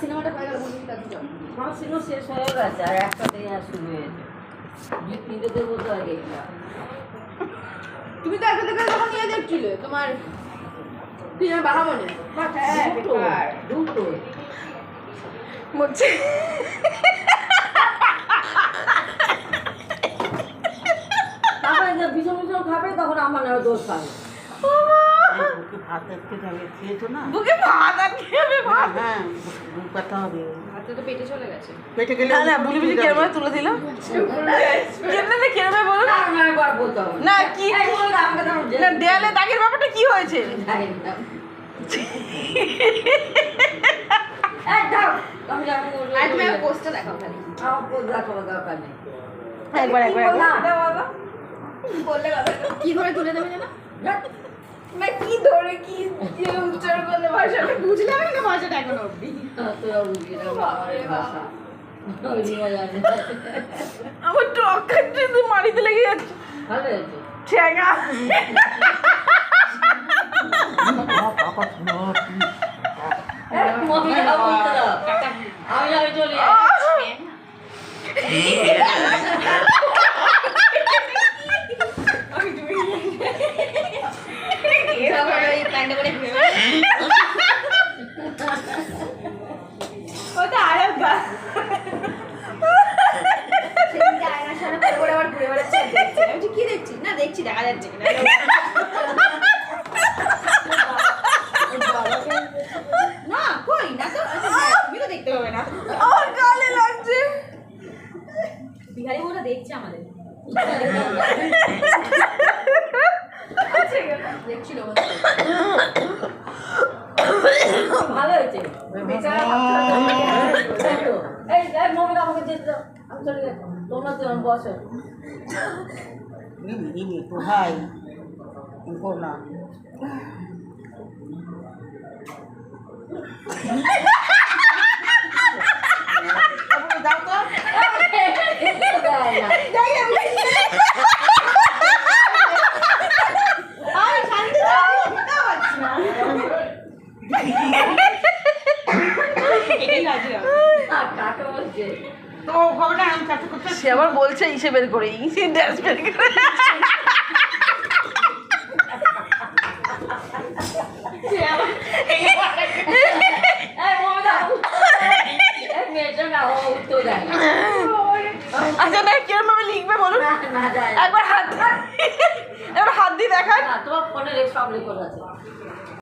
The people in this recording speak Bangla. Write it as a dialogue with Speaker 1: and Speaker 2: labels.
Speaker 1: সিনেমাটা হয়ে গেল আমার সিনেমা শেষ হয়ে গেছে আর একটা থেকে আর শুরু হয়েছে তিনটে দেবো তো আগে তুমি তো একটা থেকে যখন নিয়ে দেখছিলে তোমার তুই আমার বাবা মনে দুটো
Speaker 2: বলছে
Speaker 1: তারপরে ভীষণ ভীষণ খাবে তখন আমার না দোষ খাবে ভাত আজকে খেয়েছো না
Speaker 2: বুকে ভাত আর খেয়ে ভাত
Speaker 1: হ্যাঁ কথা হবে
Speaker 3: হাতে তো পেটে চলে গেছে
Speaker 1: পেটে গেলে
Speaker 2: না বুলি বুলি কেরমে তুলে দিলাম কেমনে কেরমে বলো না
Speaker 1: না একবার বলতে হবে
Speaker 2: না কি
Speaker 1: আমাকে
Speaker 2: না দেয়ালে দাগের ব্যাপারটা কি হয়েছে
Speaker 3: পোস্টটা দেখাও খালি
Speaker 2: একবার
Speaker 3: বললে কথা কি করে তুলে দেবে জানো না কি ধরে কি উচ্চারণ করলে ভাষাটা বুঝলাম না ভাষাটা এখনো অবধি
Speaker 2: আমার টক খাচ্ছে মারিতে লেগে যাচ্ছে
Speaker 1: ভালো হয়েছে
Speaker 2: ঠেঙা
Speaker 1: আমি চলে
Speaker 3: কি দেখছি না দেখছি দেখা যাচ্ছে কিনা না কই না তো তুমি তো দেখতে হবে না
Speaker 2: আমার গালে লাগছে
Speaker 3: বিহারি ওরা দেখছে আমাদের দেখছিল
Speaker 1: ভালো হয়েছে এই মমিন আমাকে যেতে দাও আমি চলে যাবো তোমরা তো বসো ভাই না দাও তো
Speaker 2: সে আবার বলছে ইসে বের করে ইসে ড্যান্স বের করে আচ্ছা না কিরম ভাবে লিখবে বলুন একবার হাত দিয়ে দেখান
Speaker 1: তোমার ফোনে সব রেকর্ড আছে